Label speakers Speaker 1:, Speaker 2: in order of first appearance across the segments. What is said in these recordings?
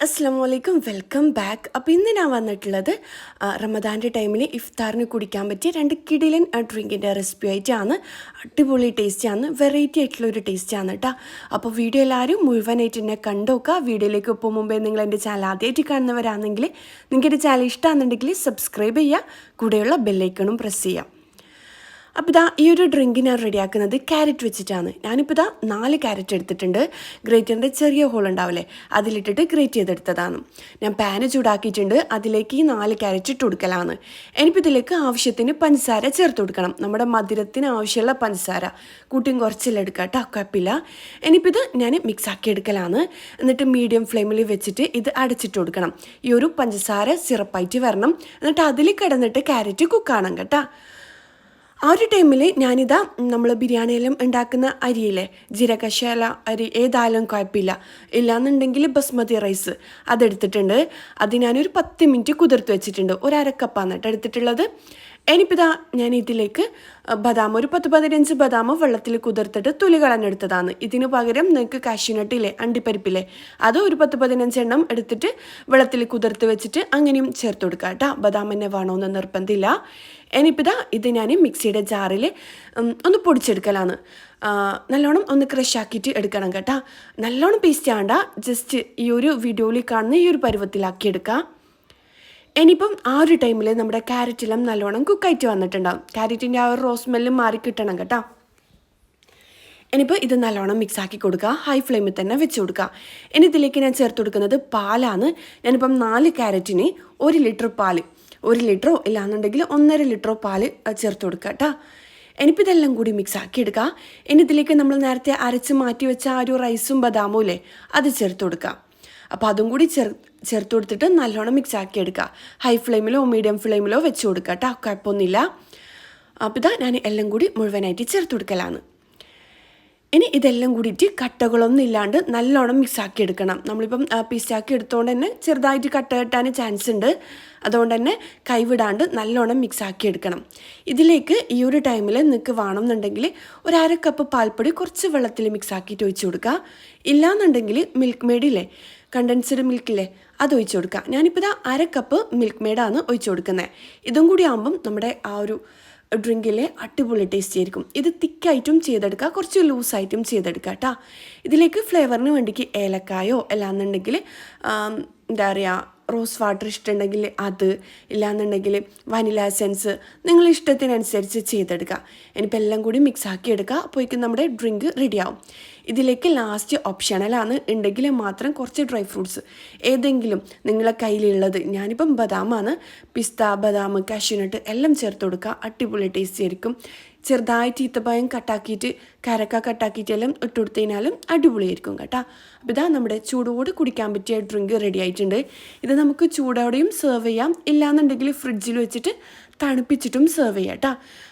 Speaker 1: അസ്സലാമു welcome back. അപ്പോൾ ഇന്ന് ഞാൻ വന്നിട്ടുള്ളത് റമദാൻ്റെ ടൈമിൽ ഇഫ്താറിന് കുടിക്കാൻ പറ്റിയ 2 കിടിലൻ ഡ്രിങ്കിൻ്റെ റെസിപ്പി ആയിട്ടാണ്. അടിപൊളി ടേസ്റ്റാണ്, വെറൈറ്റി ആയിട്ടുള്ളൊരു ടേസ്റ്റാണ് കേട്ടോ. അപ്പോൾ വീഡിയോ എല്ലാവരും മുഴുവനായിട്ട് എന്നെ കണ്ടുനോക്കുക. വീഡിയോയിലേക്ക് ഇപ്പോൾ മുമ്പേ നിങ്ങൾ എൻ്റെ ചാനൽ ആദ്യമായിട്ട് കാണുന്നവരാണെങ്കിൽ നിങ്ങൾക്ക് എൻ്റെ ചാനൽ ഇഷ്ടമാണെന്നുണ്ടെങ്കിൽ സബ്സ്ക്രൈബ് ചെയ്യുക, കൂടെയുള്ള ബെല്ലൈക്കണും പ്രസ് ചെയ്യുക. അപ്പോൾ ഇതാ ഈ ഒരു ഡ്രിങ്ക് ഞാൻ റെഡിയാക്കുന്നത് ക്യാരറ്റ് വെച്ചിട്ടാണ്. ഞാനിപ്പോൾ ഇതാ 4 ക്യാരറ്റ് എടുത്തിട്ടുണ്ട്. ഗ്രേറ്ററിൻ്റെ ചെറിയ ഹോൾ ഉണ്ടാവില്ലേ, അതിലിട്ടിട്ട് ഗ്രേറ്റ് ചെയ്തെടുത്തതാണ്. ഞാൻ പാന് ചൂടാക്കിയിട്ടുണ്ട്, അതിലേക്ക് ഈ 4 ക്യാരറ്റ് ഇട്ട് കൊടുക്കലാണ്. ഇനിയിപ്പോൾ ഇതിലേക്ക് ആവശ്യത്തിന് പഞ്ചസാര ചേർത്ത് കൊടുക്കണം. നമ്മുടെ മധുരത്തിന് ആവശ്യമുള്ള പഞ്ചസാര കൂട്ടിയും കുറച്ചെല്ലാം എടുക്കുക കേട്ടോ, കുഴപ്പമില്ല. ഇനിയിപ്പോൾ ഇത് ഞാൻ മിക്സ് ആക്കി എടുക്കലാണ്. എന്നിട്ട് മീഡിയം ഫ്ലെയിമിൽ വെച്ചിട്ട് ഇത് അടച്ചിട്ട് കൊടുക്കണം. ഈ ഒരു പഞ്ചസാര സിറപ്പായിട്ട് വരണം. എന്നിട്ട് അതിൽ കിടന്നിട്ട് ക്യാരറ്റ് കുക്കാണം കേട്ടോ. ആ ഒരു ടൈമിൽ ഞാനിതാ നമ്മൾ ബിരിയാണിയെല്ലാം ഉണ്ടാക്കുന്ന അരിയില്ലേ, ജീരകശാല അരി ഏതായാലും കുഴപ്പമില്ല, ഇല്ലാന്നുണ്ടെങ്കിൽ ബസ്മതി റൈസ് അതെടുത്തിട്ടുണ്ട്. അത് ഞാനൊരു 10 മിനിറ്റ് കുതിർത്ത് വെച്ചിട്ടുണ്ട്. ഒരു അരക്കപ്പാണ് കേട്ടോ എടുത്തിട്ടുള്ളത്. ഇനിയിപ്പോൾ ഇതാ ഞാൻ ഇതിലേക്ക് ബദാം ഒരു 10-15 ബദാം വെള്ളത്തിൽ കുതിർത്തിട്ട് തൊലി കളഞ്ഞെടുത്തതാണ്. ഇതിന് പകരം നിങ്ങൾക്ക് കാഷ്യൂനട്ടില്ലേ, അണ്ടിപ്പരിപ്പില്ലേ, അത് ഒരു 10-15 എണ്ണം എടുത്തിട്ട് വെള്ളത്തിൽ കുതിർത്ത് വെച്ചിട്ട് അങ്ങനെയും ചേർത്ത് കൊടുക്കുക കേട്ടോ. ബദാം തന്നെ വേണമെന്ന് നിർബന്ധമില്ല. ഇനിയിപ്പോൾ ഇതാ ഇത് ഞാൻ മിക്സിയുടെ ജാറിൽ ഒന്ന് പൊടിച്ചെടുക്കലാണ്. നല്ലോണം ഒന്ന് ക്രഷ് ആക്കിയിട്ട് എടുക്കണം കേട്ടോ. നല്ലോണം പേസ്റ്റ് ആവണ്ട, ജസ്റ്റ് ഈ ഒരു വീഡിയോയിൽ കാണുന്ന ഈ ഒരു പരുവത്തിലാക്കി എടുക്കുക. ഇനിയിപ്പം ആ ഒരു ടൈമിൽ നമ്മുടെ ക്യാരറ്റെല്ലാം നല്ലോണം കുക്കായിട്ട് വന്നിട്ടുണ്ടാകും. ക്യാരറ്റിൻ്റെ ആ ഒരു റോസ് സ്മെല്ലും മാറി കിട്ടണം കേട്ടോ. ഇനിയിപ്പോൾ ഇത് നല്ലോണം മിക്സാക്കി കൊടുക്കുക, ഹൈ ഫ്ലെയിമിൽ തന്നെ വെച്ച് കൊടുക്കുക. ഇനി ഇതിലേക്ക് ഞാൻ ചേർത്ത് കൊടുക്കുന്നത് പാലാണ്. ഞാനിപ്പം 4 ക്യാരറ്റിന് 1 ലിറ്റർ പാല്, 1 ലിറ്ററോ ഇല്ലാന്നുണ്ടെങ്കിൽ 1.5 ലിറ്ററോ പാല് ചേർത്ത് കൊടുക്കുക കേട്ടോ. ഇനിയിപ്പോൾ ഇതെല്ലാം കൂടി മിക്സ് ആക്കി എടുക്കുക. ഇനി ഇതിലേക്ക് നമ്മൾ നേരത്തെ അരച്ച് മാറ്റി വെച്ച ആ ഒരു റൈസും ബദാമും ഇല്ലേ, അത് ചേർത്ത് കൊടുക്കുക. അപ്പോൾ അതും കൂടി ചേർത്ത് കൊടുത്തിട്ട് നല്ലോണം മിക്സ് ആക്കി എടുക്കുക. ഹൈ ഫ്ലെയിമിലോ മീഡിയം ഫ്ലെയിമിലോ വെച്ച് കൊടുക്കുക കേട്ടോ, കുഴപ്പമൊന്നുമില്ല. അപ്പോൾ ഇതാ ഞാൻ എല്ലാം കൂടി മുഴുവനായിട്ട് ചേർത്ത് കൊടുക്കലാണ്. ഇനി ഇതെല്ലാം കൂടിയിട്ട് കട്ടകളൊന്നും ഇല്ലാണ്ട് നല്ലോണം മിക്സാക്കി എടുക്കണം. നമ്മളിപ്പം പീസാക്കി എടുത്തുകൊണ്ട് തന്നെ ചെറുതായിട്ട് കട്ട കെട്ടാൻ ചാൻസ് ഉണ്ട്. അതുകൊണ്ട് തന്നെ കൈവിടാണ്ട് നല്ലോണം മിക്സാക്കി എടുക്കണം. ഇതിലേക്ക് ഈ ഒരു ടൈമിൽ നിങ്ങൾക്ക് വേണമെന്നുണ്ടെങ്കിൽ ഒരു 1/2 കപ്പ് പാൽപ്പൊടി കുറച്ച് വെള്ളത്തിൽ മിക്സാക്കിയിട്ട് ഒഴിച്ച് കൊടുക്കുക. ഇല്ലാന്നുണ്ടെങ്കിൽ മിൽക്ക് മെയ്ഡില്ലേ, കണ്ടൻസ്ഡ് മിൽക്കില്ലേ, അത് ഒഴിച്ച് കൊടുക്കുക. ഞാനിപ്പോൾ ഇതാ 1/2 കപ്പ് മിൽക്ക് മെയ്ഡാണ് ഒഴിച്ച് കൊടുക്കുന്നത്. ഇതും കൂടി ആകുമ്പം നമ്മുടെ ആ ഒരു ഡ്രിങ്കിലെ അടിപൊളി ടേസ്റ്റ് ആയിരിക്കും. ഇത് തിക്കായിട്ടും ചെയ്തെടുക്കുക, കുറച്ച് ലൂസായിട്ടും ചെയ്തെടുക്കുക കേട്ടോ. ഇതിലേക്ക് ഫ്ലേവറിന് വേണ്ടിക്ക് ഏലക്കായോ അല്ലാന്നുണ്ടെങ്കിൽ എന്താ പറയുക റോസ് വാട്ടർ ഇഷ്ടമുണ്ടെങ്കിൽ അത്, ഇല്ലാന്നുണ്ടെങ്കിൽ വനില എസൻസ് നിങ്ങൾ ഇഷ്ടത്തിനനുസരിച്ച് ചെയ്തെടുക്കുക. ഇനിയിപ്പോൾ എല്ലാം കൂടി മിക്സ് ആക്കി എടുക്കുക. അപ്പോഴേക്കും നമ്മുടെ ഡ്രിങ്ക് റെഡിയാവും. ഇതിലേക്ക് ലാസ്റ്റ് ഓപ്ഷണലാണ്, ഉണ്ടെങ്കിൽ മാത്രം കുറച്ച് ഡ്രൈ ഫ്രൂട്ട്സ് ഏതെങ്കിലും നിങ്ങളെ കയ്യിലുള്ളത്, ഞാനിപ്പം ബദാമാണ്, പിസ്ത, ബദാം, കാഷ്യൂനട്ട് എല്ലാം ചേർത്ത് കൊടുക്കുക. അടിപൊളി ടേസ്റ്റ് ആയിരിക്കും. ചെറുതായിട്ട് ഈത്തപ്പഴം കട്ടാക്കിയിട്ട് കരക്ക കട്ടാക്കിയിട്ടെല്ലാം ഇട്ട് കൊടുത്തു കഴിഞ്ഞാലും അടിപൊളിയായിരിക്കും കേട്ടോ. അപ്പോൾ ഇതാ നമ്മുടെ ചൂടോട് കുടിക്കാൻ പറ്റിയ ഡ്രിങ്ക് റെഡി ആയിട്ടുണ്ട്. ഇത് നമുക്ക് ചൂടോടെയും സെർവ് ചെയ്യാം, ഇല്ലാന്നുണ്ടെങ്കിൽ ഫ്രിഡ്ജിൽ വെച്ചിട്ട് തണുപ്പിച്ചിട്ടും സെർവ് ചെയ്യാം കേട്ടോ.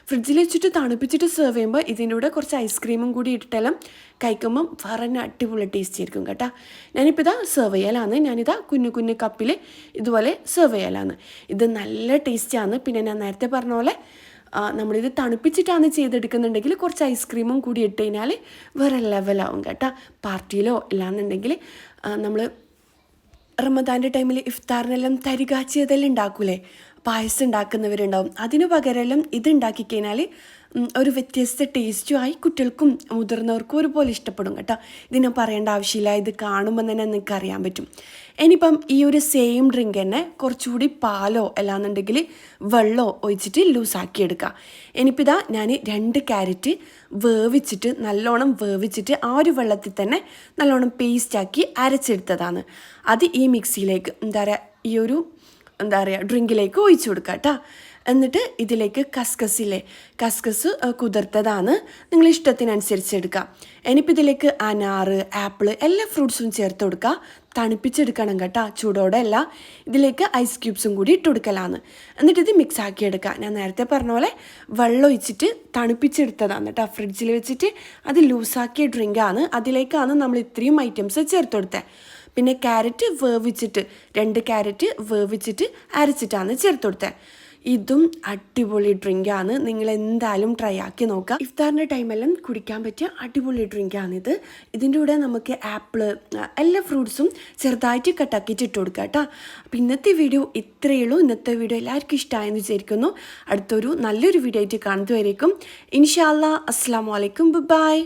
Speaker 1: ഫ്രിഡ്ജിൽ വെച്ചിട്ട് തണുപ്പിച്ചിട്ട് സെർവ് ചെയ്യുമ്പോൾ ഇതിൻ്റെ കൂടെ കുറച്ച് ഐസ്ക്രീമും കൂടി ഇട്ടിട്ടെല്ലാം കഴിക്കുമ്പം പറഞ്ഞ അടിപൊളി ടേസ്റ്റ് ആയിരിക്കും കേട്ടോ. ഞാനിപ്പോൾ ഇതാ സെർവ് ചെയ്യലാണ്. ഞാനിതാ കുഞ്ഞു കപ്പിൽ ഇതുപോലെ സെർവ് ചെയ്യലാണ്. ഇത് നല്ല ടേസ്റ്റാണ്. പിന്നെ ഞാൻ നേരത്തെ പറഞ്ഞ പോലെ നമ്മളിത് തണുപ്പിച്ചിട്ടാണ് ചെയ്തെടുക്കുന്നുണ്ടെങ്കിൽ കുറച്ച് ഐസ്ക്രീമും കൂടി ഇട്ട് കഴിഞ്ഞാൽ വേറെ ലെവലാവും കേട്ടോ. പാർട്ടിയിലോ ഇല്ലാന്നുണ്ടെങ്കിൽ നമ്മൾ റമദാൻ്റെ ടൈമിൽ ഇഫ്താറിനെല്ലാം തരികാച്ചിയതെല്ലാം ഉണ്ടാക്കൂലേ, പായസം ഉണ്ടാക്കുന്നവരുണ്ടാവും. അതിനു പകരമെല്ലാം ഇത് ഉണ്ടാക്കി കഴിഞ്ഞാൽ ഒരു വ്യത്യസ്ത ടേസ്റ്റും ആയി കുട്ടികൾക്കും മുതിർന്നവർക്കും ഒരുപോലെ ഇഷ്ടപ്പെടും കേട്ടോ. ഇതിനെ പറയേണ്ട ആവശ്യമില്ല, ഇത് കാണുമ്പോൾ തന്നെ നിങ്ങൾക്ക് അറിയാൻ പറ്റും. ഇനിയിപ്പം ഈ ഒരു സെയിം ഡ്രിങ്ക് തന്നെ കുറച്ചുകൂടി പാലോ അല്ലാന്നുണ്ടെങ്കിൽ വെള്ളമോ ഒഴിച്ചിട്ട് ലൂസാക്കി എടുക്കുക. ഇനിയിപ്പോൾ ഇതാ ഞാൻ 2 ക്യാരറ്റ് വേവിച്ചിട്ട് നല്ലോണം വേവിച്ചിട്ട് ആ ഒരു വെള്ളത്തിൽ തന്നെ നല്ലോണം പേസ്റ്റാക്കി അരച്ചെടുത്തതാണ്. അത് ഈ മിക്സിയിലേക്ക് എന്താ പറയുക ഡ്രിങ്കിലേക്ക് ഒഴിച്ചു കൊടുക്കുക കേട്ടോ. എന്നിട്ട് ഇതിലേക്ക് കസ്കസ് കുതിർത്തതാണ്, നിങ്ങൾ ഇഷ്ടത്തിനനുസരിച്ച് എടുക്കുക. ഇനിയിപ്പോൾ ഇതിലേക്ക് അനാറ്, ആപ്പിള് എല്ലാ ഫ്രൂട്ട്സും ചേർത്ത് കൊടുക്കുക. തണുപ്പിച്ചെടുക്കണം കേട്ടോ, ചൂടോടെ അല്ല. ഇതിലേക്ക് ഐസ് ക്യൂബ്സും കൂടി ഇട്ട് കൊടുക്കലാണ്. എന്നിട്ട് ഇത് മിക്സ് ആക്കി എടുക്കുക. ഞാൻ നേരത്തെ പറഞ്ഞ പോലെ വെള്ളം ഒഴിച്ചിട്ട് തണുപ്പിച്ചെടുത്തതാണ് കേട്ടോ, ഫ്രിഡ്ജിൽ വെച്ചിട്ട്. അത് ലൂസാക്കിയ ഡ്രിങ്കാണ്. അതിലേക്കാണ് നമ്മൾ ഇത്രയും ഐറ്റംസ് ചേർത്ത് കൊടുത്തത്. പിന്നെ ക്യാരറ്റ് വേവിച്ചിട്ട് 2 ക്യാരറ്റ് വേവിച്ചിട്ട് അരച്ചിട്ടാണ് ചേർത്ത് കൊടുത്തത്. ഇതും അടിപൊളി ഡ്രിങ്കാണ്, നിങ്ങൾ എന്തായാലും ട്രൈ ആക്കി നോക്കുക. ഇഫ്താറിൻ്റെ ടൈമെല്ലാം കുടിക്കാൻ പറ്റിയ അടിപൊളി ഡ്രിങ്കാണിത്. ഇതിൻ്റെ കൂടെ നമുക്ക് ആപ്പിള് എല്ലാ ഫ്രൂട്ട്സും ചെറുതായിട്ട് കട്ടാക്കിയിട്ട് ഇട്ട് കൊടുക്കുക കേട്ടോ. അപ്പോൾ ഇന്നത്തെ വീഡിയോ ഇത്രയേ ഉള്ളൂ. ഇന്നത്തെ വീഡിയോ എല്ലാവർക്കും ഇഷ്ടമായെന്ന് വിചാരിക്കുന്നു. അടുത്തൊരു നല്ലൊരു വീഡിയോ ആയിട്ട് കാണുന്നതുവരേക്കും ഇൻഷാ അല്ലാ. അസ്സലാമു അലൈക്കും. ബൈ.